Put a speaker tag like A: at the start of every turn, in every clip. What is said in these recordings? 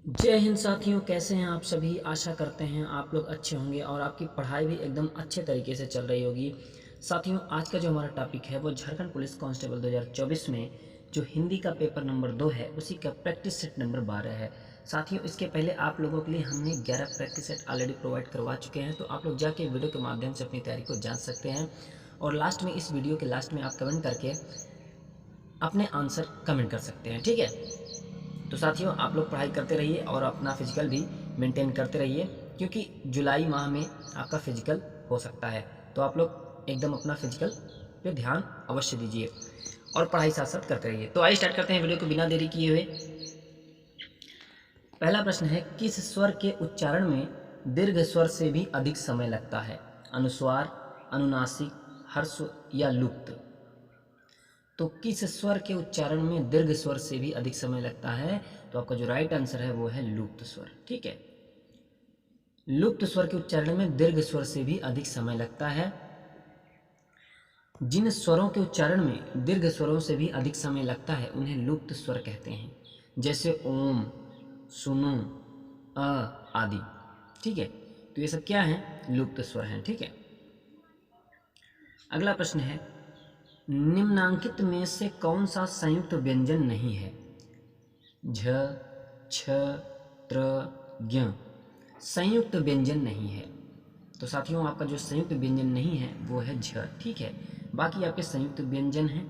A: जय हिंद साथियों, कैसे हैं आप सभी। आशा करते हैं आप लोग अच्छे होंगे और आपकी पढ़ाई भी एकदम अच्छे तरीके से चल रही होगी। साथियों, आज का जो हमारा टॉपिक है वो झारखंड पुलिस कांस्टेबल 2024 में जो हिंदी का पेपर नंबर 2 है उसी का प्रैक्टिस सेट नंबर 12 है। साथियों, इसके पहले आप लोगों के लिए हमने 11 प्रैक्टिस सेट ऑलरेडी प्रोवाइड करवा चुके हैं, तो आप लोग जाके वीडियो के माध्यम से अपनी तैयारी को जान सकते हैं। और लास्ट में, इस वीडियो के लास्ट में आप कमेंट करके अपने आंसर कमेंट कर सकते हैं, ठीक है। तो साथियों, आप लोग पढ़ाई करते रहिए और अपना फिजिकल भी मेंटेन करते रहिए, क्योंकि जुलाई माह में आपका फिजिकल हो सकता है। तो आप लोग एकदम अपना फिजिकल पे ध्यान अवश्य दीजिए और पढ़ाई साथ साथ करते रहिए। तो आइए स्टार्ट करते हैं वीडियो को बिना देरी किए हुए। पहला प्रश्न है, किस स्वर के उच्चारण में दीर्घ स्वर से भी अधिक समय लगता है? अनुस्वार, अनुनासिक, हर्ष या लुप्त? तो किस स्वर के उच्चारण में दीर्घ स्वर से भी अधिक समय लगता है? तो आपका जो राइट आंसर है वो है लुप्त स्वर, ठीक है। लुप्त स्वर के उच्चारण में दीर्घ स्वर से भी अधिक समय लगता है। जिन स्वरों के उच्चारण में दीर्घ स्वरों से भी अधिक समय लगता है उन्हें लुप्त स्वर कहते हैं, जैसे ओम, सुनु, अ आदि, ठीक है। तो ये सब क्या है? लुप्त स्वर हैं, ठीक है। अगला प्रश्न है, निम्नांकित में से कौन सा संयुक्त व्यंजन नहीं है? झ, छ, त्र, ज्ञ संयुक्त व्यंजन नहीं है। तो साथियों, आपका जो संयुक्त व्यंजन नहीं है वो है झ, ठीक है। बाकी आपके संयुक्त व्यंजन हैं।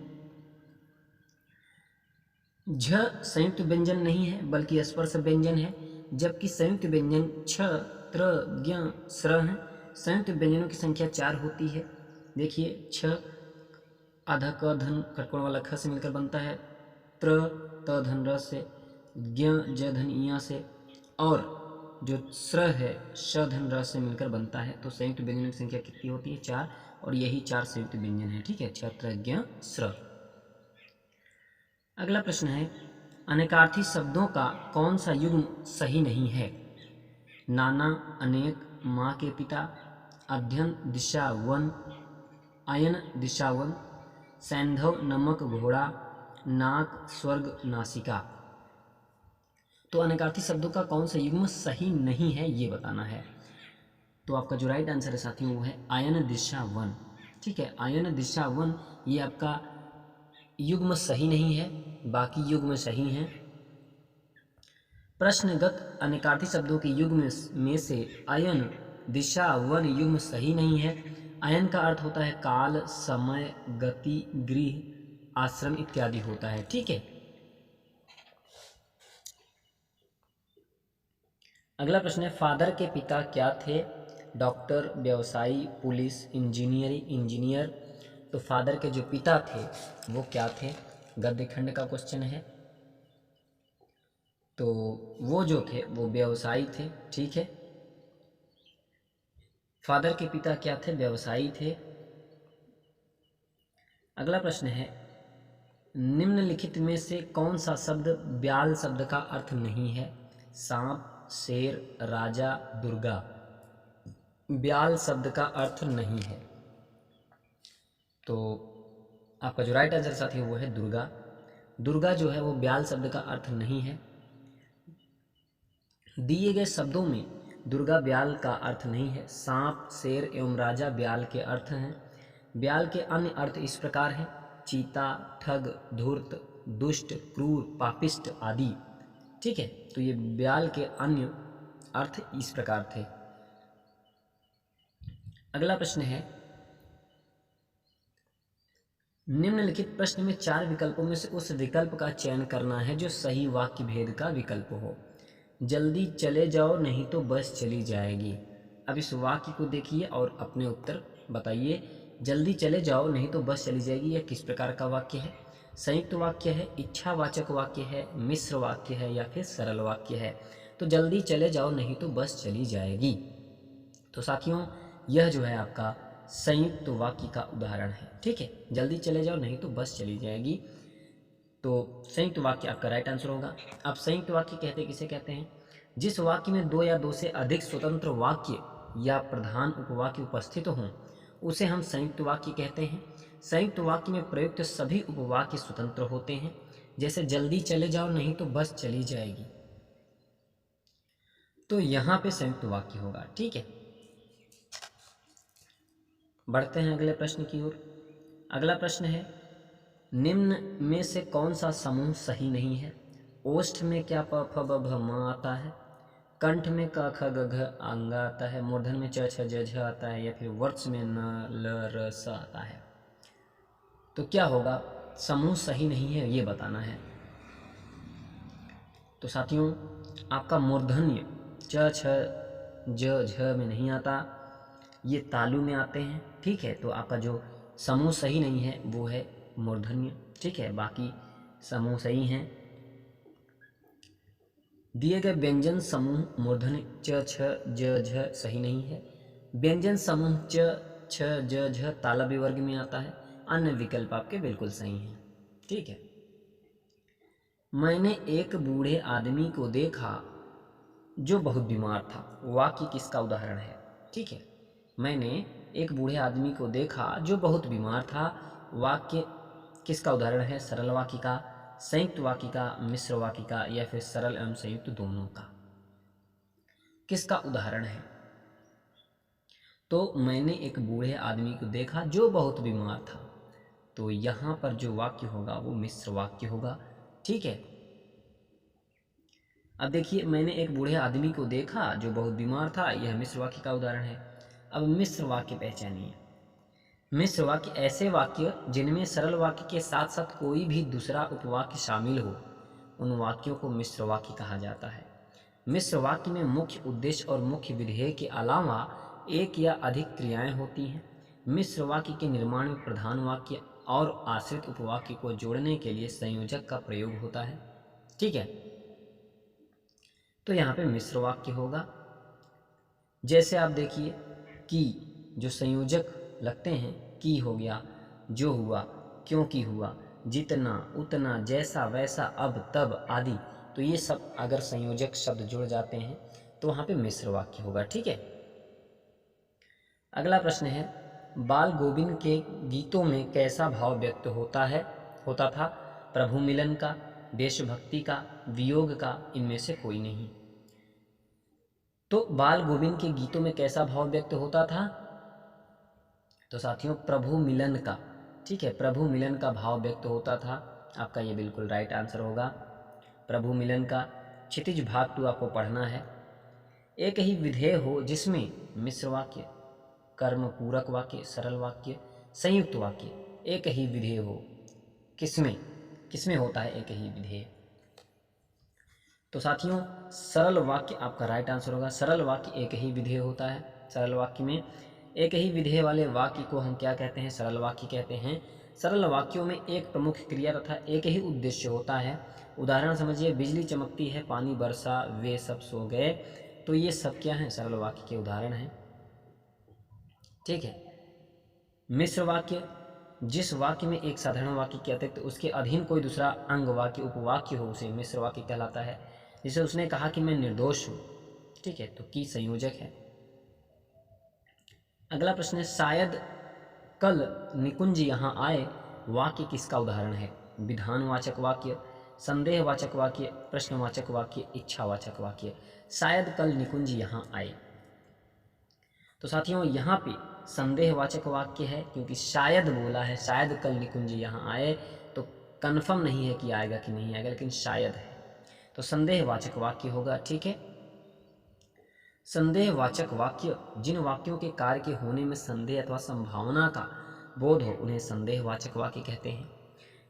A: झ संयुक्त व्यंजन नहीं है बल्कि स्पर्श व्यंजन है, जबकि संयुक्त व्यंजन छ, त्र, ज्ञ, स्र हैं। संयुक्त व्यंजनों की संख्या 4 होती है। देखिए, छ आधा क धन कटकोण वाला ख से मिलकर बनता है, त्र त धन र से, ज्ञ ज धन इया से, और जो स्र है श धन र से मिलकर बनता है। तो संयुक्त व्यंजनों की संख्या कितनी होती है? 4, और यही 4 संयुक्त व्यंजन है, ठीक है। छ, त्र, ज्ञ, स्र। अगला प्रश्न है, अनेकार्थी शब्दों का कौन सा युग्म सही नहीं है? नाना, अनेक, माँ के पिता, अध्ययन, दिशा, वन, अयन, दिशा, वन, सैंधव, नमक, घोड़ा, नाक, स्वर्ग, नासिका। तो अनेकार्थी शब्दों का कौन सा युग्म सही नहीं है ये बताना है। तो आपका जो राइट आंसर है साथियों वो है आयन, दिशा, वन, ठीक है। आयन, दिशा, वन ये आपका युग्म सही नहीं है, बाकी युग्म सही हैं। प्रश्नगत अनेकार्थी शब्दों के युग्म में से अयन, दिशा, वन युग्म सही नहीं है। अयन का अर्थ होता है काल, समय, गति, गृह, आश्रम इत्यादि होता है, ठीक है। अगला प्रश्न है, फादर के पिता क्या थे? डॉक्टर, व्यवसायी, पुलिस, इंजीनियर। तो फादर के जो पिता थे वो क्या थे? गद्य खंड का क्वेश्चन है। तो वो जो थे वो व्यवसायी थे, ठीक है। फादर के पिता क्या थे? व्यवसायी थे। अगला प्रश्न है, निम्नलिखित में से कौन सा शब्द ब्याल शब्द का अर्थ नहीं है? सांप, शेर, राजा, दुर्गा। ब्याल शब्द का अर्थ नहीं है। तो आपका जो राइट आंसर साथी है वो है दुर्गा। दुर्गा जो है वो ब्याल शब्द का अर्थ नहीं है। दिए गए शब्दों में दुर्गा ब्याल का अर्थ नहीं है। सांप, शेर एवं राजा ब्याल के अर्थ हैं। ब्याल के अन्य अर्थ इस प्रकार हैं, चीता, ठग, धूर्त, दुष्ट, क्रूर, पापिष्ट आदि, ठीक है। तो ये ब्याल के अन्य अर्थ इस प्रकार थे। अगला प्रश्न है, निम्नलिखित प्रश्न में 4 विकल्पों में से उस विकल्प का चयन करना है जो सही वाक्य भेद का विकल्प हो। जल्दी चले जाओ नहीं तो बस चली जाएगी। अब इस वाक्य को देखिए और अपने उत्तर बताइए। जल्दी चले जाओ नहीं तो बस चली जाएगी, यह किस प्रकार का वाक्य है? संयुक्त वाक्य है, इच्छावाचक वाक्य है, मिश्र वाक्य है, या फिर सरल वाक्य है? तो जल्दी चले जाओ नहीं तो बस चली जाएगी। तो साथियों, यह जो है आपका संयुक्त वाक्य का उदाहरण है, ठीक है। जल्दी चले जाओ नहीं तो बस चली जाएगी। तो संयुक्त वाक्य आपका राइट आंसर होगा। अब संयुक्त वाक्य कहते किसे कहते हैं? जिस वाक्य में 2 या 2 से अधिक स्वतंत्र वाक्य या प्रधान उपवाक्य उपस्थित हों उसे हम संयुक्त वाक्य कहते हैं। संयुक्त वाक्य में प्रयुक्त सभी उपवाक्य स्वतंत्र होते हैं। जैसे जल्दी चले जाओ नहीं तो बस चली जाएगी। तो यहाँ पे संयुक्त वाक्य होगा। ठीक है, बढ़ते हैं अगले प्रश्न की ओर। अगला प्रश्न है, निम्न में से कौन सा समूह सही नहीं है? ओष्ठ में क्या प फ ब भ म आता है? कंठ में क ख ग घ अंग आता है? मूर्धन में च छ ज झ आता है? या फिर वर्ष में न ल र स आता है? तो क्या होगा? समूह सही नहीं है ये बताना है। तो साथियों, आपका मूर्धन्य च छ ज झ में नहीं आता, ये तालु में आते हैं। ठीक है, तो आपका जो समूह सही नहीं है वो है मूर्धन्य। ठीक है, बाकी समूह सही हैं। दिए गए व्यंजन समूह मूर्धन्य च छ ज झ सही नहीं है। व्यंजन समूह च छ ज झ तालव्य वर्ग में आता है। अन्य विकल्प आपके बिल्कुल सही हैं। ठीक है, मैंने एक बूढ़े आदमी को देखा जो बहुत बीमार था। वाक्य किसका उदाहरण है? ठीक है, मैंने एक बूढ़े आदमी को देखा जो बहुत बीमार था। वाक्य किसका उदाहरण है? सरल वाक्य का, संयुक्त वाक्य का, मिश्र वाक्य का, या फिर सरल एवं संयुक्त दोनों का? किसका उदाहरण है? तो मैंने एक बूढ़े आदमी को देखा जो बहुत बीमार था, तो यहाँ पर जो वाक्य होगा वो मिश्र वाक्य होगा। ठीक है, अब देखिए, मैंने एक बूढ़े आदमी को देखा जो बहुत बीमार था, यह मिश्र वाक्य का उदाहरण है। अब मिश्र वाक्य पहचानिए। मिश्र वाक्य ऐसे वाक्य जिनमें सरल वाक्य के साथ साथ कोई भी दूसरा उपवाक्य शामिल हो, उन वाक्यों को मिश्र वाक्य कहा जाता है। मिश्र वाक्य में मुख्य उद्देश्य और मुख्य विधेय के अलावा एक या अधिक क्रियाएं होती हैं। मिश्र वाक्य के निर्माण में प्रधान वाक्य और आश्रित उपवाक्य को जोड़ने के लिए संयोजक का प्रयोग होता है। ठीक है, तो यहाँ पे मिश्र वाक्य होगा। जैसे आप देखिए कि जो संयोजक लगते हैं, की हो गया, जो हुआ, क्योंकि हुआ, जितना, उतना, जैसा, वैसा, अब, तब आदि, तो ये सब अगर संयोजक शब्द जुड़ जाते हैं तो वहाँ पे मिश्र वाक्य होगा। ठीक है, अगला प्रश्न है, बाल गोविंद के गीतों में कैसा भाव व्यक्त होता था? प्रभु मिलन का, देशभक्ति का, वियोग का, इनमें से कोई नहीं। तो बाल गोविंद के गीतों में कैसा भाव व्यक्त होता था? तो साथियों, प्रभु मिलन का। ठीक है, प्रभु मिलन का भाव व्यक्त होता था। आपका ये बिल्कुल राइट आंसर होगा, प्रभु मिलन का। क्षितिज भाग 2 आपको पढ़ना है। एक ही विधेय हो जिसमें मिश्र वाक्य, कर्म पूरक वाक्य, सरल वाक्य, संयुक्त वाक्य, एक ही विधेय हो, किसमें किसमें होता है एक ही विधेय? तो साथियों, सरल वाक्य आपका राइट आंसर होगा। सरल वाक्य एक ही विधेय होता है। सरल वाक्य में एक ही विधेय वाले वाक्य को हम क्या कहते हैं? सरल वाक्य कहते हैं। सरल वाक्यों में एक प्रमुख क्रिया तथा एक ही उद्देश्य होता है। उदाहरण समझिए, बिजली चमकती है, पानी बरसा, वे सब सो गए। तो ये सब क्या हैं? सरल वाक्य के उदाहरण हैं। ठीक है, मिश्र वाक्य, जिस वाक्य में एक साधारण वाक्य के अतिरिक्त उसके अधीन कोई दूसरा अंग वाक्य, उपवाक्य हो, उसे मिश्र वाक्य कहलाता है। जैसे उसने कहा कि मैं निर्दोष हूँ। ठीक है, तो की संयोजक है। अगला प्रश्न है, शायद कल निकुंज यहाँ आए, वाक्य किसका उदाहरण है? विधानवाचक वाक्य, संदेहवाचक वाक्य, प्रश्नवाचक वाक्य, इच्छावाचक वाक्य। शायद कल निकुंज यहाँ आए, तो साथियों यहाँ पे संदेहवाचक वाक्य है, क्योंकि शायद बोला है, शायद कल निकुंज यहाँ आए, तो कन्फर्म नहीं है कि आएगा कि नहीं आएगा, लेकिन शायद है, तो संदेहवाचक वाक्य होगा। ठीक है, संदेहवाचक वाक्य, जिन वाक्यों के कार्य के होने में संदेह अथवा संभावना का बोध हो, उन्हें संदेहवाचक वाक्य कहते हैं।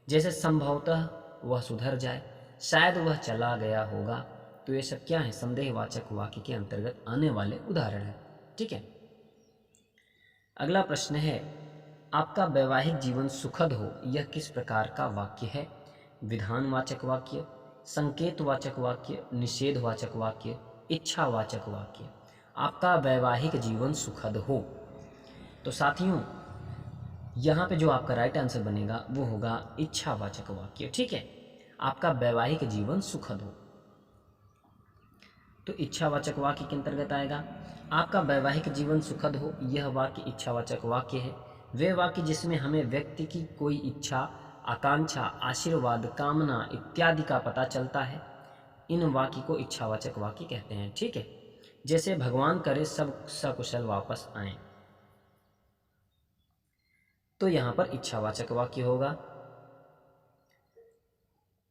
A: जैसे संभवतः वह सुधर जाए, शायद वह चला गया होगा, तो ये सब क्या है? संदेहवाचक वाक्य के अंतर्गत आने वाले उदाहरण हैं। ठीक है, अगला प्रश्न है, आपका वैवाहिक जीवन सुखद हो, यह किस प्रकार का वाक्य है? विधानवाचक वाक्य, संकेतवाचक वाक्य, निषेधवाचक वाक्य, इच्छावाचक वाक्य। आपका वैवाहिक जीवन सुखद हो, तो साथियों यहाँ पे जो आपका राइट आंसर बनेगा वो होगा इच्छावाचक वाक्य। ठीक है, आपका वैवाहिक जीवन सुखद हो, तो इच्छावाचक वाक्य के अंतर्गत आएगा। आपका वैवाहिक जीवन सुखद हो, यह वाक्य इच्छावाचक वाक्य है। वे वाक्य जिसमें हमें व्यक्ति की कोई इच्छा, आकांक्षा, आशीर्वाद, कामना इत्यादि का पता चलता है, इन वाक्य को इच्छावाचक वाक्य कहते हैं। ठीक है, जैसे भगवान करे सब सकुशल वापस आए। तो यहाँ पर इच्छावाचक वाक्य होगा।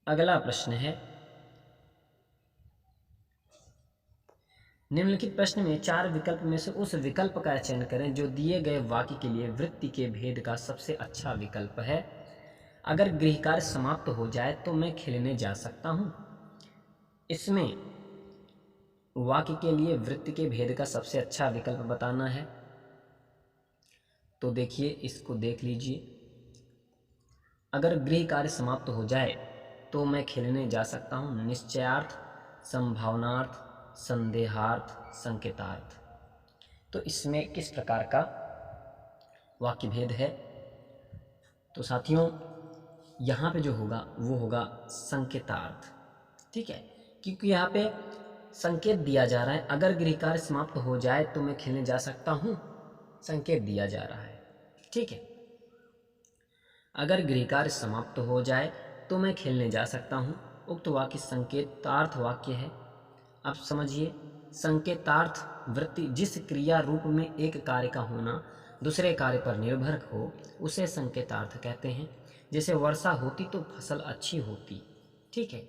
A: अगला प्रश्न है, निम्नलिखित प्रश्न में 4 विकल्प में से उस विकल्प का चयन करें जो दिए गए वाक्य के लिए वृत्ति के भेद का सबसे अच्छा विकल्प है। अगर गृह कार्य समाप्त हो जाए तो मैं खेलने जा सकता हूँ। इसमें वाक्य के लिए वृत्ति के भेद का सबसे अच्छा विकल्प बताना है। तो देखिए, इसको देख लीजिए। अगर गृह कार्य समाप्त हो जाए तो मैं खेलने जा सकता हूँ, निश्चयार्थ, संभावनार्थ, संदेहार्थ, संकेतार्थ। तो इसमें किस प्रकार का वाक्य भेद है? तो साथियों, यहाँ पे जो होगा वो होगा संकेतार्थ। ठीक है, क्योंकि यहाँ पे संकेत दिया जा रहा है। अगर गृह कार्य समाप्त हो जाए तो मैं खेलने जा सकता हूँ, संकेत दिया जा रहा है। ठीक है, अगर गृह कार्य समाप्त हो जाए तो मैं खेलने जा सकता हूँ, उक्त वाक्य संकेतार्थ वाक्य है। अब समझिए, संकेतार्थ वृत्ति जिस क्रिया रूप में एक कार्य का होना दूसरे कार्य पर निर्भर हो उसे संकेतार्थ कहते हैं। जैसे वर्षा होती तो फसल अच्छी होती। ठीक है,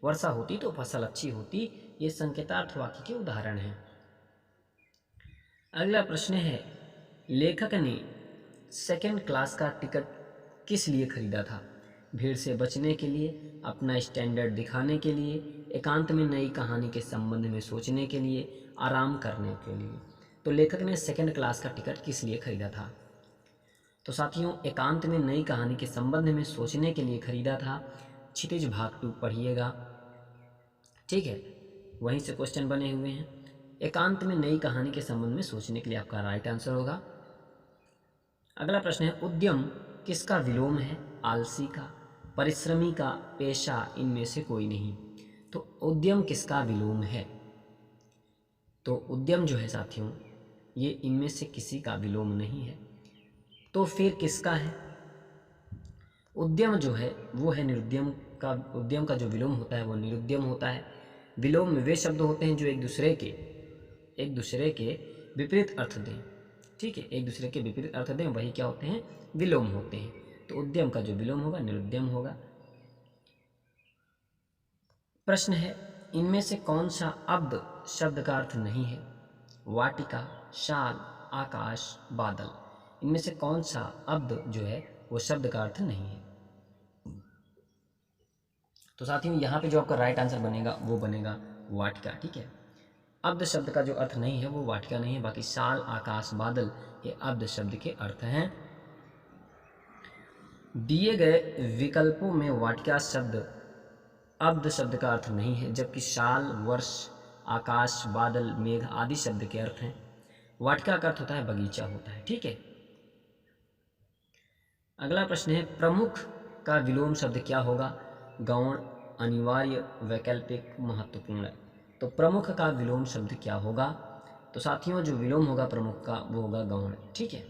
A: वर्षा होती तो फसल अच्छी होती, ये संकेतार्थ वाक्य के उदाहरण हैं। अगला प्रश्न है, लेखक ने सेकंड क्लास का टिकट किस लिए खरीदा था? भीड़ से बचने के लिए, अपना स्टैंडर्ड दिखाने के लिए, एकांत में नई कहानी के संबंध में सोचने के लिए, आराम करने के लिए। तो लेखक ने सेकंड क्लास का टिकट किस लिए खरीदा था? तो साथियों, एकांत में नई कहानी के संबंध में सोचने के लिए खरीदा था। क्षितिज भाग 2 पढ़िएगा। ठीक है, वहीं से क्वेश्चन बने हुए हैं। एकांत में नई कहानी के संबंध में सोचने के लिए आपका राइट आंसर होगा। अगला प्रश्न है, उद्यम किसका विलोम है? आलसी का, परिश्रमी का, पेशा, इनमें से कोई नहीं। तो उद्यम किसका विलोम है? तो उद्यम जो है साथियों, ये इनमें से किसी का विलोम नहीं है। तो फिर किसका है? उद्यम जो है वो है निरुद्यम का। उद्यम का जो विलोम होता है वो निरुद्यम होता है। विलोम में वे शब्द होते हैं जो एक दूसरे के विपरीत अर्थ दें। ठीक है, एक दूसरे के विपरीत अर्थ दें, वही क्या होते हैं? विलोम होते हैं। तो उद्यम का जो विलोम होगा निरुद्यम होगा। प्रश्न है, इनमें से कौन सा अब्द शब्द का अर्थ नहीं है? वाटिका, शाल, आकाश, बादल। इनमें से कौन सा अब्द जो है वो शब्द का अर्थ नहीं है? तो साथियों, यहाँ पे जो आपका राइट आंसर बनेगा वो बनेगा वाटिका। ठीक है, अब्द शब्द का जो अर्थ नहीं है वो वाटिका नहीं है। बाकी शाल, आकाश, बादल ये अब्द शब्द के अर्थ हैं। दिए गए विकल्पों में वाटिका शब्द अब्द शब्द का अर्थ नहीं है, जबकि शाल, वर्ष, आकाश, बादल, मेघ आदि शब्द के अर्थ हैं। वाटिका का अर्थ होता है बगीचा होता है। ठीक है, अगला प्रश्न है, प्रमुख का विलोम शब्द क्या होगा? गौण, अनिवार्य, वैकल्पिक, महत्वपूर्ण। तो प्रमुख का विलोम शब्द क्या होगा? तो साथियों, जो विलोम होगा प्रमुख का वो होगा गौण। ठीक है,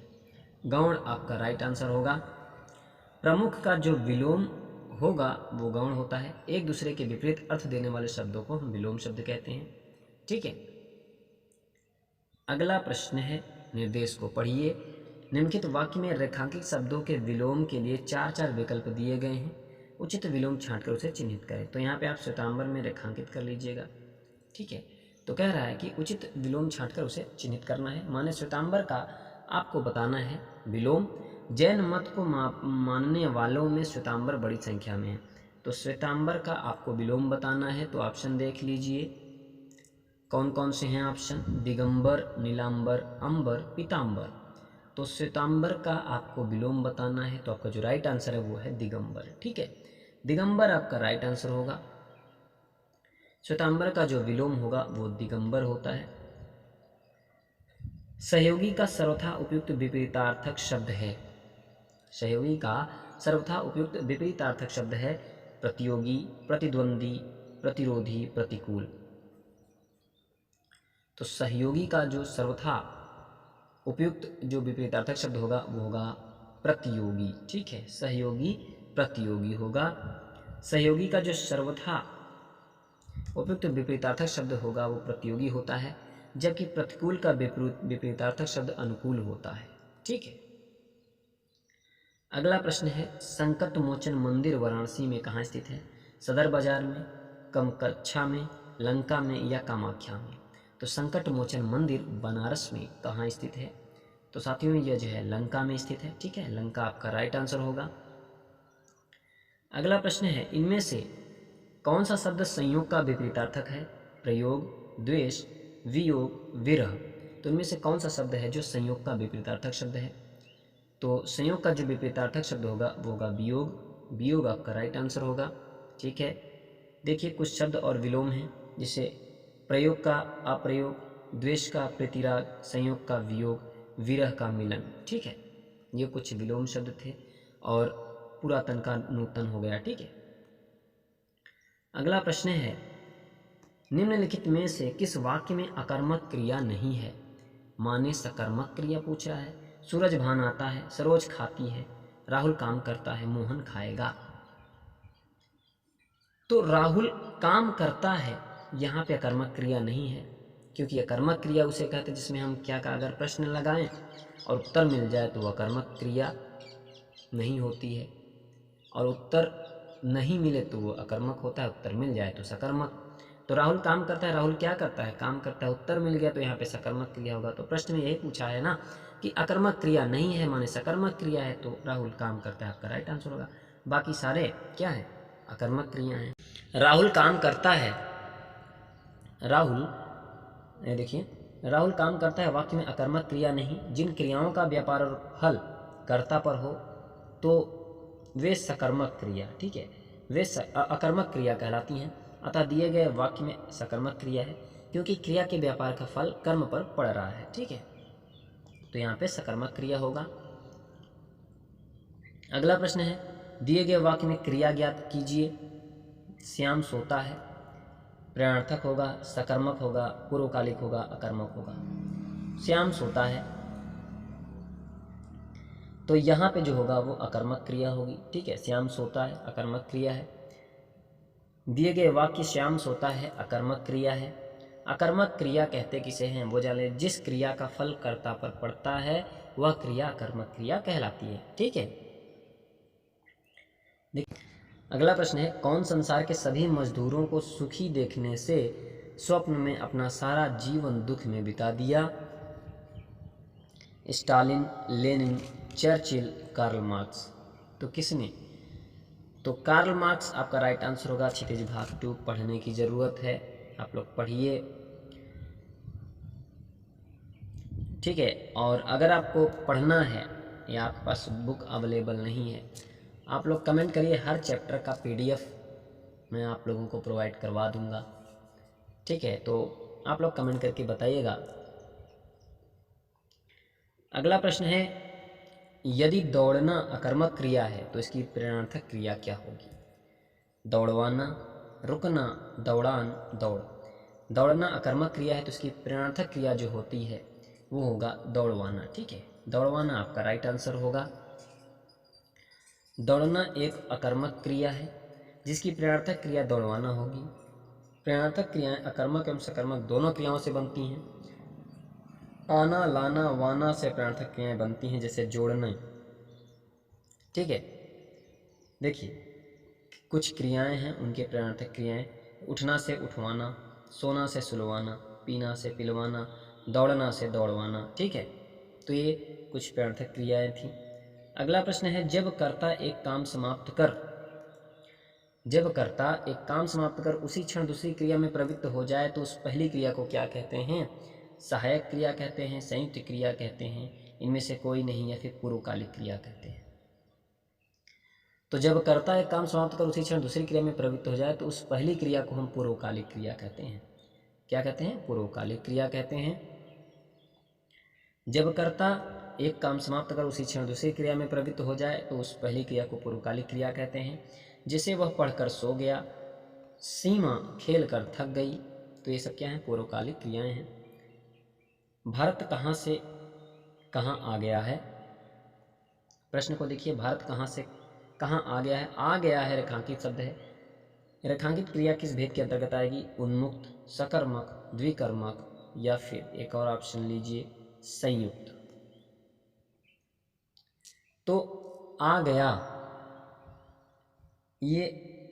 A: गौण आपका राइट आंसर होगा। प्रमुख का जो विलोम होगा वो गौण होता है। एक दूसरे के विपरीत अर्थ देने वाले शब्दों को हम विलोम शब्द कहते हैं। ठीक है, अगला प्रश्न है, निर्देश को पढ़िए। निम्नलिखित वाक्य में रेखांकित शब्दों के विलोम के लिए 4 विकल्प दिए गए हैं। उचित विलोम छांटकर उसे चिन्हित करें। तो यहाँ पे आप श्वेतांबर में रेखांकित कर लीजिएगा। ठीक है, तो कह रहा है कि उचित विलोम छांटकर उसे चिन्हित करना है। माने श्वेतांबर का आपको बताना है विलोम। जैन मत को मानने वालों में श्वेतांबर बड़ी संख्या में है, तो श्वेतांबर का आपको विलोम बताना है। तो ऑप्शन देख लीजिए, कौन कौन से हैं ऑप्शन? दिगंबर, नीलांबर, अंबर, पीतांबर। तो श्वेतांबर का आपको विलोम बताना है, तो आपका जो राइट आंसर है वो है दिगंबर। ठीक है, दिगंबर आपका राइट आंसर होगा। श्वेतांबर का जो विलोम होगा वो दिगंबर होता है। सहयोगी का सर्वथा उपयुक्त विपरीतार्थक शब्द है। सहयोगी का सर्वथा उपयुक्त विपरीतार्थक शब्द है प्रतियोगी, प्रतिद्वंदी, प्रतिरोधी, प्रतिकूल। तो सहयोगी का जो सर्वथा उपयुक्त जो विपरीतार्थक शब्द होगा वो होगा प्रतियोगी। ठीक है, सहयोगी प्रतियोगी होगा। सहयोगी का जो सर्वथा उपयुक्त विपरीतार्थक शब्द होगा वो प्रतियोगी होता है। जबकि प्रतिकूल का विपरीतार्थक शब्द अनुकूल होता है। ठीक है। अगला प्रश्न है, संकट मोचन मंदिर वाराणसी में कहाँ स्थित है? सदर बाजार में, कमकच्छा में, लंका में या कामाख्या में? तो संकट मोचन मंदिर बनारस में कहाँ स्थित है? तो साथियों यह जो है लंका में स्थित है। ठीक है, लंका आपका राइट आंसर होगा। अगला प्रश्न है, इनमें से कौन सा शब्द संयोग का विपरीतार्थक है? प्रयोग, द्वेष, वियोग, विरह। तो इनमें से कौन सा शब्द है जो संयोग का विपरीतार्थक शब्द है? तो संयोग का जो विपरीतार्थक शब्द होगा वो होगा वियोग। वियोग आपका राइट आंसर होगा। ठीक है। देखिए कुछ शब्द और विलोम हैं, जिसे प्रयोग का अप्रयोग, द्वेष का प्रतिराग, संयोग का वियोग, विरह का मिलन। ठीक है, ये कुछ विलोम शब्द थे और पुरातन का नूतन हो गया। ठीक है। अगला प्रश्न है, निम्नलिखित में से किस वाक्य में अकर्मक क्रिया नहीं है? माँ ने सकर्मक क्रिया पूछा है, सूरज भान आता है, सरोज खाती है, राहुल काम करता है, मोहन खाएगा। तो राहुल काम करता है, यहाँ पे अकर्मक क्रिया नहीं है, क्योंकि अकर्मक क्रिया उसे कहते हैं जिसमें हम क्या का अगर प्रश्न लगाएं और उत्तर मिल जाए तो वह अकर्मक क्रिया नहीं होती है, और उत्तर नहीं मिले तो वो अकर्मक होता है, उत्तर मिल जाए तो सकर्मक। तो राहुल काम करता है, राहुल क्या करता है? काम करता है। उत्तर मिल गया तो यहाँ पे सकर्मक क्रिया होगा। तो प्रश्न में यही पूछा है ना कि अकर्मक क्रिया नहीं है माने सकर्मक क्रिया है, तो राहुल काम करता है आपका राइट आंसर होगा। बाकी सारे क्या है? अकर्मक क्रिया हैं। राहुल काम करता है, राहुल देखिए राहुल काम करता है वाक्य में अकर्मक क्रिया नहीं। जिन क्रियाओं का व्यापार और फल कर्ता पर हो तो वे सकर्मक क्रिया, ठीक है, वे अकर्मक क्रिया कहलाती हैं। अतः दिए गए वाक्य में सकर्मक क्रिया है, क्योंकि क्रिया के व्यापार का फल कर्म पर पड़ रहा है। ठीक है, तो यहाँ पे सकर्मक क्रिया होगा। अगला प्रश्न है, दिए गए वाक्य में क्रिया ज्ञात कीजिए। श्याम सोता है, प्रेरणार्थक होगा, सकर्मक होगा, पूर्वकालिक होगा, अकर्मक होगा। श्याम सोता है तो यहाँ पे जो होगा वो अकर्मक क्रिया होगी। ठीक है, श्याम सोता है अकर्मक क्रिया है। दिए गए वाक्य श्याम सोता है अकर्मक क्रिया है। अकर्मक क्रिया कहते किसे हैं वो जान ले। जिस क्रिया का फल कर्ता पर पड़ता है वह क्रिया अकर्मक क्रिया कहलाती है। ठीक है, अगला प्रश्न है, कौन संसार के सभी मजदूरों को सुखी देखने से स्वप्न में अपना सारा जीवन दुख में बिता दिया? Stalin, Lenin, Churchill, Karl Marx. तो किसने? तो कार्ल मार्क्स आपका राइट आंसर होगा। क्षितिज भाग 2 पढ़ने की ज़रूरत है, आप लोग पढ़िए। ठीक है, और अगर आपको पढ़ना है या आपके पास बुक अवेलेबल नहीं है, आप लोग कमेंट करिए, हर चैप्टर का पीडीएफ मैं आप लोगों को प्रोवाइड करवा दूंगा। ठीक है, तो आप लोग कमेंट करके बताइएगा। अगला प्रश्न है, यदि दौड़ना अकर्मक क्रिया है तो इसकी प्रेरणार्थक क्रिया क्या होगी? दौड़वाना, रुकना, दौड़ान, दौड़। दौड़ना अकर्मक क्रिया है तो इसकी प्रेरणार्थक क्रिया जो होती है वो होगा दौड़वाना। ठीक है, दौड़वाना आपका राइट आंसर होगा। दौड़ना एक अकर्मक क्रिया है जिसकी प्रेरणार्थक क्रिया दौड़वाना होगी। प्रेरणार्थक क्रियाएं अकर्मक एवं सकर्मक दोनों क्रियाओं से बनती हैं। आना, लाना, वाना से प्रेरणार्थक क्रियाएं बनती हैं, जैसे जोड़ना। ठीक है, देखिए कुछ क्रियाएं हैं उनके प्रेरणार्थक क्रियाएं। उठना से उठवाना, सोना से सुलवाना, पीना से पिलवाना, दौड़ना से दौड़वाना। ठीक है, तो ये कुछ प्रेरणार्थक क्रियाएं थी। अगला प्रश्न है, जब कर्ता एक काम समाप्त कर उसी क्षण दूसरी क्रिया में प्रवृत्त हो जाए तो उस पहली क्रिया को क्या कहते हैं? सहायक क्रिया कहते हैं, संयुक्त क्रिया कहते हैं, इनमें से कोई नहीं, या फिर पूर्वकालिक क्रिया कहते हैं। तो जब कर्ता एक काम समाप्त कर उसी क्षण दूसरी क्रिया में प्रवृत्त हो जाए तो उस पहली क्रिया को हम पूर्वकालिक क्रिया कहते हैं। क्या कहते हैं? पूर्वकालिक क्रिया कहते हैं। जब कर्ता एक काम समाप्त कर उसी क्षण दूसरी क्रिया में प्रवृत्त हो जाए तो उस पहली क्रिया को पूर्वकालिक क्रिया कहते हैं। जैसे वह पढ़कर सो गया, सीमा खेल कर थक गई, तो ये सब क्या है? पूर्वकालिक क्रियाएं हैं। भारत कहाँ से कहाँ आ गया है? प्रश्न को देखिए, भारत कहाँ से कहाँ आ गया है? आ गया है रेखांकित शब्द है। रेखांकित क्रिया किस भेद के अंतर्गत आएगी? उन्मुक्त, सकर्मक, द्विकर्मक, या फिर एक और ऑप्शन लीजिए संयुक्त। तो आ गया ये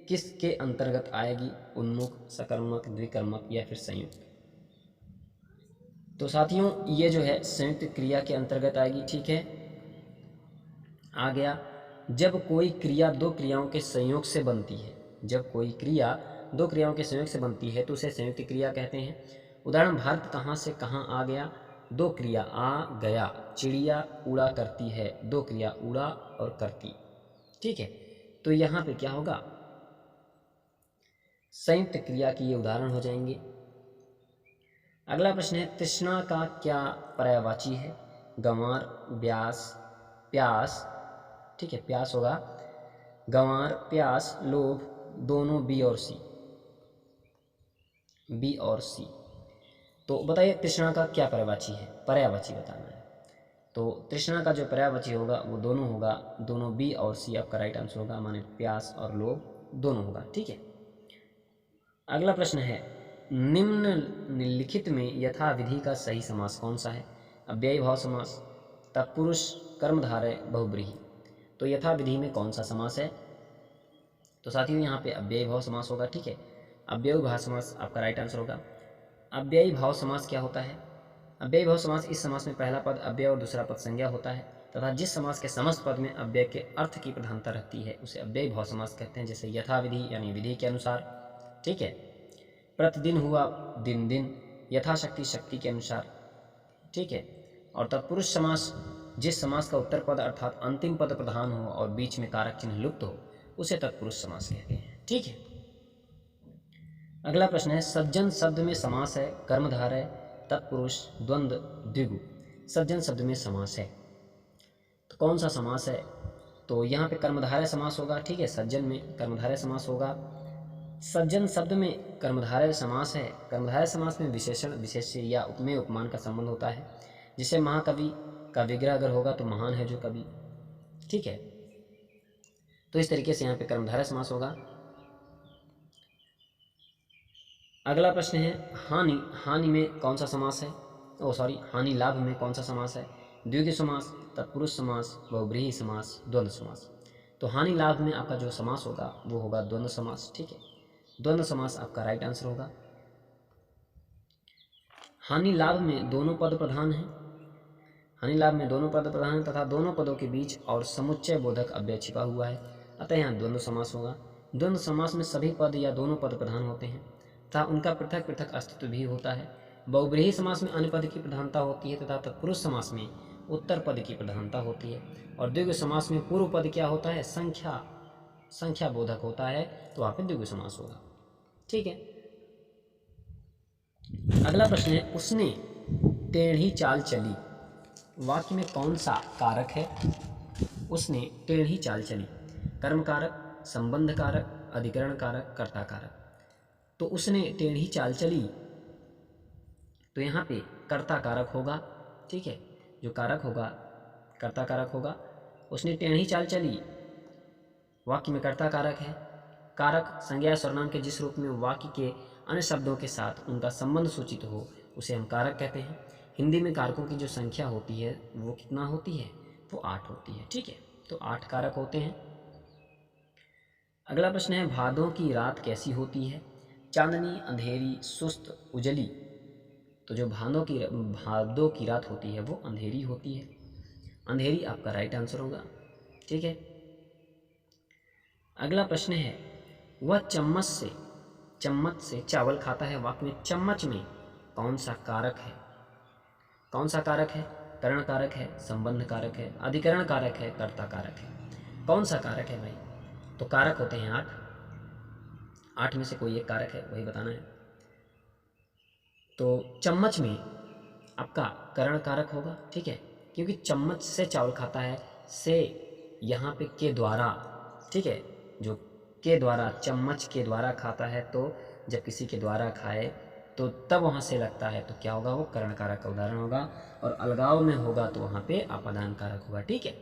A: किसके अंतर्गत आएगी? उन्मुख, सकर्मक, द्विकर्मक या फिर संयुक्त? तो साथियों ये जो है संयुक्त क्रिया के अंतर्गत आएगी। ठीक है, आ गया। जब कोई क्रिया दो क्रियाओं के संयोग से बनती है, जब कोई क्रिया दो क्रियाओं के संयोग से बनती है तो उसे संयुक्त क्रिया कहते हैं। उदाहरण, भारत कहाँ से कहाँ आ गया, दो क्रिया आ गया, चिड़िया उड़ा करती है, दो क्रिया उड़ा और करती। ठीक है, तो यहाँ पे क्या होगा, संयुक्त क्रिया की ये उदाहरण हो जाएंगे। अगला प्रश्न है, तृष्णा का क्या पर्यायवाची है? गंवार, ब्यास, प्यास। ठीक है, प्यास होगा, गंवार, प्यास, लोभ, दोनों बी और सी, बी और सी। तो बताइए तृष्णा का क्या पर्यायवाची है? पर्यायवाची बताना है। तो तृष्णा का जो पर्यायवाची होगा वो दोनों होगा, दोनों बी और सी आपका राइट आंसर होगा, माने प्यास और लोभ दोनों होगा। ठीक है, अगला प्रश्न है, निम्नलिखित में यथाविधि का सही समास कौन सा है? अव्ययी भाव समास, तत्पुरुष, कर्मधारय, बहुब्रीहि। तो यथाविधि में कौन सा समास है? तो साथियों यहाँ पे अव्ययी भाव समास होगा। ठीक है, अव्ययी भाव समास आपका राइट आंसर होगा। अव्ययी भाव समास क्या होता है? अव्ययी भाव समास, इस समास में पहला पद अव्यय और दूसरा पद संज्ञा होता है तथा जिस समास के समस्त पद में अव्यय के अर्थ की प्रधानता रहती है उसे अव्ययी भाव समास कहते हैं। जैसे यथाविधि यानी विधि के अनुसार। ठीक है, प्रतिदिन हुआ, दिन दिन, यथाशक्ति शक्ति के अनुसार। ठीक है, और तत्पुरुष समास, जिस समास का उत्तर पद अर्थात अंतिम पद प्रधान हो और बीच में कारक चिन्ह लुप्त हो उसे तत्पुरुष समास कहते हैं। ठीक है, अगला प्रश्न है, सज्जन शब्द में समास है, कर्मधारय, तत्पुरुष, द्वंद्व, द्विगु। सज्जन शब्द में समास है तो कौन सा समास है? तो यहाँ पे कर्मधारय समास होगा। ठीक है, सज्जन में कर्मधारय समास होगा। सज्जन शब्द में कर्मधारय समास है। कर्मधारय समास में विशेषण, विशेष्य या उपमेय उपमान का संबंध होता है। जिसे महाकवि का विग्रह अगर होगा तो महान है जो कवि। ठीक है, तो इस तरीके से यहाँ पे कर्मधारय समास होगा। अगला प्रश्न है, हानि, हानि में कौन सा समास है? हानि लाभ में कौन सा समास है? द्विगु समास, तत्पुरुष समास, बहुब्रीहि समास, द्वंद्व समास। तो हानि लाभ में आपका जो समास होगा वो होगा द्वंद्व समास। ठीक है, द्वंद्व समास आपका राइट आंसर होगा। हानि लाभ में दोनों पद प्रधान हैं, हानि लाभ में दोनों पद प्रधान हैं तथा दोनों पदों के बीच और समुच्चय बोधक अव्यय छिपा हुआ है, अतः यहाँ द्वंद्व समास होगा। द्वंद्व समास में सभी पद या दोनों पद प्रधान होते हैं तथा उनका पृथक पृथक अस्तित्व भी होता है। बहुब्रीहि समास में अन्य पद की प्रधानता होती है तथा तत्पुरुष समास में उत्तर पद की प्रधानता होती है। और द्विगु समास में पूर्व पद क्या होता है? संख्या बोधक होता है, तो वहाँ पे द्विगु समास होगा। ठीक है, अगला प्रश्न है, उसने टेढ़ी चाल चली। वाक्य में कौन सा कारक है? उसने टेढ़ी चाल चली, कर्म कारक, संबंध कारक, अधिकरण कारक, कर्ता कारक। तो उसने टेढ़ी चाल चली, तो यहाँ पे कर्ता कारक होगा। ठीक है, जो कारक होगा कर्ता कारक होगा। उसने टेढ़ी चाल चली, वाक्य में कर्ता कारक है। कारक संज्ञा सर्वनाम के जिस रूप में वाक्य के अन्य शब्दों के साथ उनका संबंध सूचित हो उसे हम कारक कहते हैं। हिंदी में कारकों की जो संख्या होती है वो कितना होती है? वो 8 होती है। ठीक है, तो 8 कारक होते हैं। अगला प्रश्न है, भादों की रात कैसी होती है? चांदनी, अंधेरी, सुस्त, उजली। तो जो भादों की रात होती है वो अंधेरी होती है। अंधेरी आपका राइट आंसर होगा। ठीक है, अगला प्रश्न है, वह चम्मच से चावल खाता है। वाक्य में चम्मच में कौन सा कारक है? कौन सा कारक है? करण कारक है, संबंध कारक है, अधिकरण कारक है, कर्ता कारक है। कौन सा कारक है भाई? तो कारक होते हैं 8 में से कोई एक कारक है, वही बताना है। तो चम्मच में आपका करण कारक होगा। ठीक है, क्योंकि चम्मच से चावल खाता है, से यहाँ पे के द्वारा। ठीक है, जो के द्वारा, चम्मच के द्वारा खाता है, तो जब किसी के द्वारा खाए तो तब वहाँ से लगता है तो क्या होगा? वो करण कारक का उदाहरण होगा। और अलगाव में होगा तो वहाँ पे अपादान कारक होगा। ठीक है,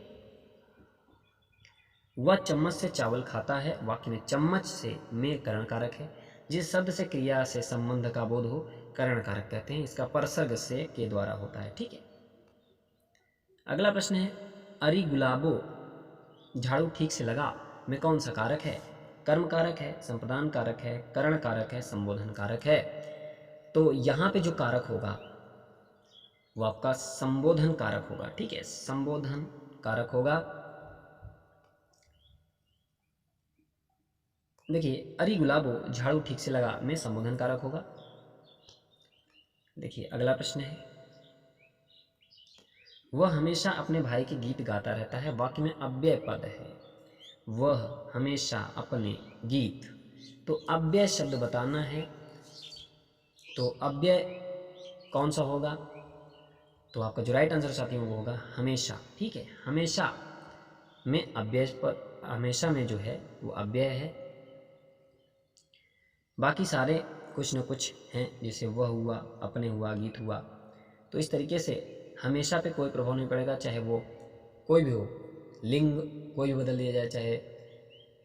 A: वह चम्मच से चावल खाता है, वाक्य में चम्मच से में करण कारक है। जिस शब्द से क्रिया से संबंध का बोध हो करण कारक कहते हैं। इसका परसर्ग से के द्वारा होता है। ठीक है, अगला प्रश्न है अरि गुलाबो झाड़ू ठीक से लगा में कौन सा कारक है? कर्म कारक है, संप्रदान कारक है, करण कारक है, संबोधन कारक है। तो यहाँ पे जो कारक होगा वो आपका संबोधन कारक होगा। ठीक है, संबोधन कारक होगा। देखिए अरि गुलाबो झाड़ू ठीक से लगा में संबोधन कारक होगा। देखिए अगला प्रश्न है वह हमेशा अपने भाई के गीत गाता रहता है, वाक्य में अव्यय पद है। वह हमेशा अपने गीत, तो अव्यय शब्द बताना है, तो अव्यय कौन सा होगा? तो आपका जो राइट आंसर साथियों वो होगा हमेशा। ठीक है, हमेशा में अव्यय पर, हमेशा में जो है वो अव्यय है। बाकी सारे कुछ न कुछ हैं, जैसे वह हुआ, अपने हुआ, गीत हुआ। तो इस तरीके से हमेशा पे कोई प्रभाव नहीं पड़ेगा, चाहे वो कोई भी हो, लिंग कोई भी बदल दिया जाए, चाहे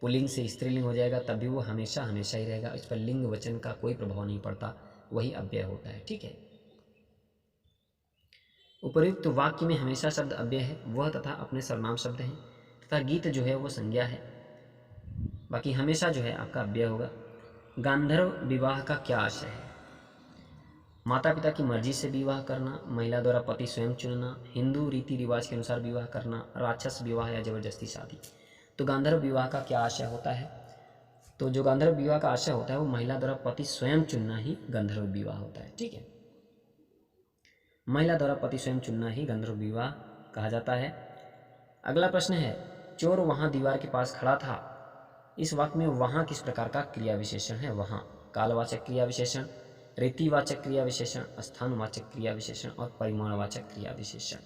A: पुल्लिंग से स्त्रीलिंग हो जाएगा तब भी वो हमेशा हमेशा ही रहेगा। इस पर लिंग वचन का कोई प्रभाव नहीं पड़ता, वही अव्यय होता है। ठीक है, उपर्युक्त वाक्य में हमेशा शब्द अव्यय है, वह तथा अपने सर्वनाम शब्द हैं, तथा गीत जो है वो संज्ञा है। बाकी हमेशा जो है आपका अव्यय होगा। गांधर्व विवाह का क्या आशय है? माता पिता की मर्जी से विवाह करना, महिला द्वारा पति स्वयं चुनना, हिंदू रीति रिवाज के अनुसार विवाह करना, राक्षस विवाह या जबरदस्ती शादी। तो गांधर्व विवाह का क्या आशय होता है? तो जो गांधर्व विवाह का आशय होता है वो महिला द्वारा पति स्वयं चुनना ही गांधर्व विवाह होता है। ठीक है, महिला द्वारा पति स्वयं चुनना ही गांधर्व विवाह कहा जाता है। अगला प्रश्न है चोर वहां दीवार के पास खड़ा था। इस वाक्य में वहां किस प्रकार का क्रिया विशेषण है? वहां कालवाचक क्रिया विशेषण, रीतिवाचक क्रिया विशेषण, स्थानवाचक क्रिया विशेषण और परिमाणवाचक क्रिया विशेषण।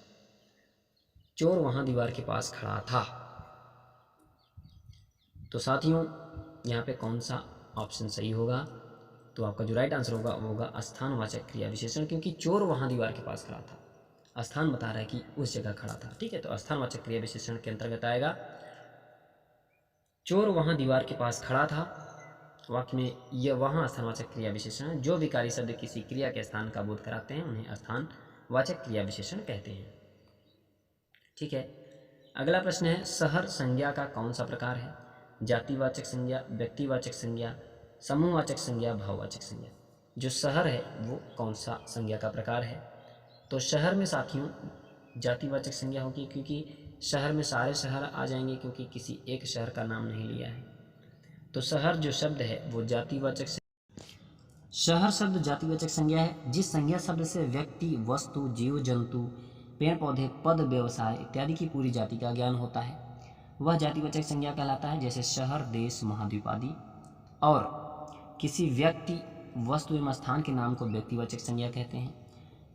A: चोर वहां दीवार के पास खड़ा था, तो साथियों यहाँ पे कौन सा ऑप्शन सही होगा? तो आपका जो राइट आंसर होगा वो होगा स्थानवाचक क्रिया विशेषण, क्योंकि चोर वहां दीवार के पास खड़ा था, स्थान बता रहा है कि उस जगह खड़ा था। ठीक है, तो स्थानवाचक क्रिया विशेषण के अंतर्गत आएगा। चोर वहां दीवार के पास खड़ा था, वाक्य में यह वहां स्थानवाचक क्रिया विशेषण है। जो विकारी शब्द किसी क्रिया के स्थान का बोध कराते हैं उन्हें स्थानवाचक क्रिया विशेषण कहते हैं। ठीक है, अगला प्रश्न है शहर संज्ञा का कौन सा प्रकार है? जातिवाचक संज्ञा, व्यक्तिवाचक संज्ञा, समूहवाचक संज्ञा, भाववाचक संज्ञा। जो शहर है वो कौन सा संज्ञा का प्रकार है? तो शहर में साथियों जातिवाचक संज्ञा होगी, क्योंकि शहर में सारे शहर आ जाएंगे, क्योंकि किसी एक शहर का नाम नहीं लिया है। तो शहर जो शब्द है वो जातिवाचक, शहर शब्द जातिवाचक संज्ञा है। जिस संज्ञा शब्द से व्यक्ति, वस्तु, जीव जंतु, पेड़ पौधे, पद, व्यवसाय इत्यादि की पूरी जाति का ज्ञान होता है वह जातिवाचक संज्ञा कहलाता है, जैसे शहर, देश, महाद्वीप आदि। और किसी व्यक्ति, वस्तु एवं स्थान के नाम को व्यक्तिवाचक संज्ञा कहते हैं।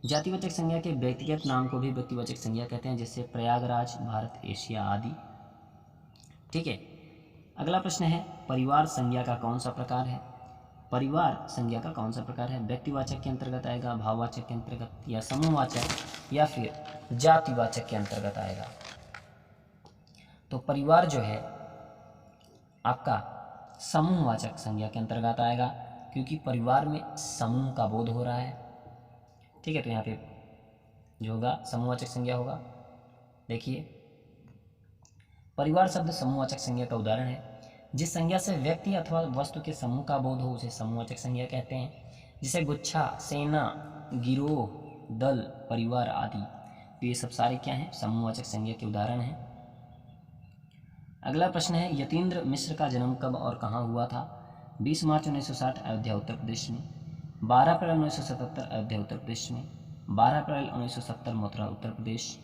A: जातिवाचक संज्ञा के व्यक्तिगत नाम को भी व्यक्तिवाचक संज्ञा कहते हैं, जैसे प्रयागराज, भारत, एशिया आदि। ठीक है, अगला प्रश्न है परिवार संज्ञा का कौन सा प्रकार है? परिवार संज्ञा का कौन सा प्रकार है? व्यक्तिवाचक के अंतर्गत आएगा, भाववाचक के अंतर्गत, या समूहवाचक, या फिर जातिवाचक के अंतर्गत आएगा? तो परिवार जो है आपका समूहवाचक संज्ञा के अंतर्गत आएगा, क्योंकि परिवार में समूह का बोध हो रहा है। ठीक है, तो यहाँ पे जो होगा समूहवाचक संज्ञा होगा। देखिए परिवार शब्द समूहवाचक संज्ञा का उदाहरण है। जिस संज्ञा से व्यक्ति अथवा वस्तु के समूह का बोध हो उसे समूहवाचक संज्ञा कहते हैं, जैसे गुच्छा, सेना, गिरोह, दल, परिवार आदि। तो ये सब सारे क्या हैं? समूहवाचक संज्ञा के उदाहरण हैं। अगला प्रश्न है यतीन्द्र मिश्र का जन्म कब और कहाँ हुआ था? 20 मार्च 1960 अयोध्या उत्तर प्रदेश में, 12 अप्रैल 1977 अयोध्या उत्तर प्रदेश में, 12 अप्रैल 1970 मथुरा उत्तर प्रदेश,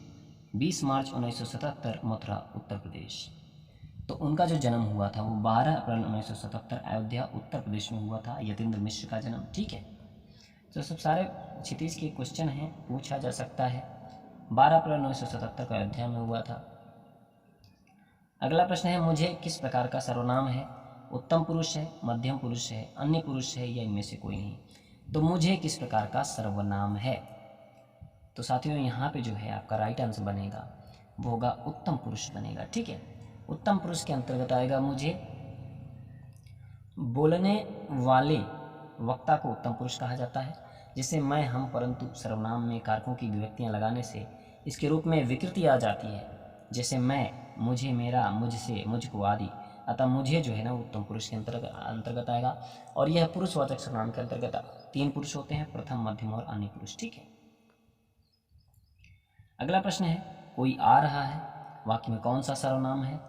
A: 20 मार्च 1977 मथुरा उत्तर प्रदेश। तो उनका जो जन्म हुआ था वो 12 अप्रैल 1977 अयोध्या उत्तर प्रदेश में हुआ था, यतीन्द्र मिश्र का जन्म। ठीक है, तो सब सारे क्षितिज के क्वेश्चन हैं, पूछा जा सकता है। 12 अप्रैल 1977 को अयोध्या में हुआ था। अगला प्रश्न है मुझे किस प्रकार का सर्वनाम है? उत्तम पुरुष है, मध्यम पुरुष है, अन्य पुरुष है, या इनमें से कोई नहीं? तो मुझे किस प्रकार का सर्वनाम है? तो साथियों यहाँ पे जो है आपका राइट आंसर बनेगा वो होगा उत्तम पुरुष बनेगा। ठीक है, उत्तम पुरुष के अंतर्गत आएगा मुझे। बोलने वाले वक्ता को उत्तम पुरुष कहा जाता है। जैसे मैं, हम, परंतु सर्वनाम में कारकों की विभक्तियां लगाने से इसके रूप में विकृति आ जाती है। जैसे मैं, मुझे, मेरा, मुझसे, मुझको आदि। अतः मुझे जो है ना उत्तम पुरुष के अंतर्गत आएगा। और यह पुरुषवाचक सर्वनाम के अंतर्गत 3 पुरुष होते हैं, प्रथम, मध्यम और अन्य पुरुष। ठीक है। अगला प्रश्न है, कोई आ रहा है, वाक्य में कौन सा सर्वनाम है?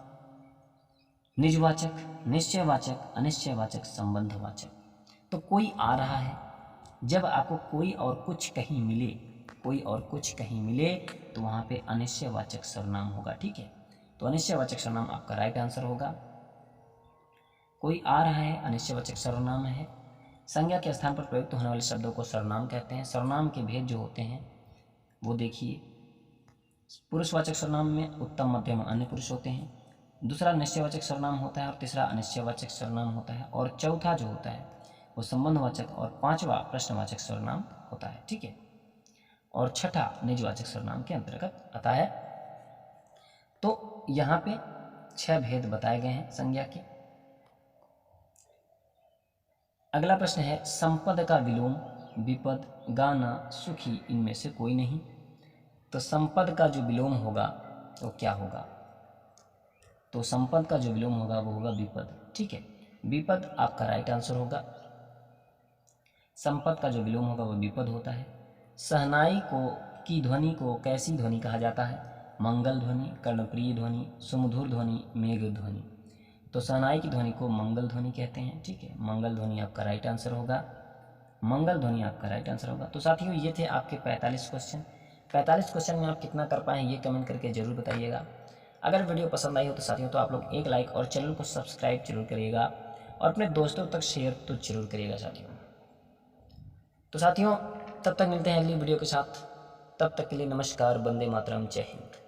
A: निजवाचक, निश्चयवाचक, अनिश्चयवाचक, संबंधवाचक। तो कोई आ रहा है, जब आपको कोई और कुछ कहीं मिले, कोई और कुछ कहीं मिले तो वहाँ पे अनिश्चयवाचक सर्वनाम होगा। ठीक है, तो अनिश्चयवाचक सर्वनाम आपका राइट आंसर होगा। कोई आ रहा है अनिश्चयवाचक सर्वनाम है। संज्ञा के स्थान पर प्रयुक्त होने वाले शब्दों को सर्वनाम कहते हैं। सर्वनाम के भेद जो होते हैं वो देखिए, पुरुषवाचक सर्वनाम में उत्तम, मध्यम, अन्य पुरुष होते हैं। दूसरा निश्चयवाचक सर्वनाम होता है और तीसरा अनिश्चयवाचक सर्वनाम होता है और चौथा जो होता है वो संबंधवाचक और पांचवा प्रश्नवाचक सर्वनाम होता है। ठीक है, और छठा निजवाचक सर्वनाम के अंतर्गत आता है। तो यहाँ पे 6 भेद बताए गए हैं संज्ञा के। अगला प्रश्न है, संपद का विलोम विपद, गाना, सुखी, इनमें से कोई नहीं। तो संपद का जो विलोम होगा वो क्या होगा? तो संपद का जो विलोम होगा वो होगा विपद। ठीक है, विपद आपका राइट आंसर होगा। संपद का जो विलोम होगा वो विपद होता है। सहनाई की ध्वनि को कैसी ध्वनि कहा जाता है? मंगल ध्वनि, कर्णप्रिय ध्वनि, सुमधुर ध्वनि, मेघ ध्वनि। तो सहनाई की ध्वनि को मंगल ध्वनि कहते हैं। ठीक है, मंगल ध्वनि आपका राइट आंसर होगा। मंगल ध्वनि आपका राइट आंसर होगा। तो साथियों ये थे आपके 45 क्वेश्चन। 45 क्वेश्चन में आप कितना कर पाए ये कमेंट करके जरूर बताइएगा। अगर वीडियो पसंद आई हो तो साथियों तो आप लोग एक लाइक और चैनल को सब्सक्राइब जरूर करिएगा और अपने दोस्तों तक शेयर तो जरूर करिएगा साथियों। तो साथियों तब तक मिलते हैं अगली वीडियो के साथ। तब तक के लिए नमस्कार, वंदे मातरम, जय हिंद।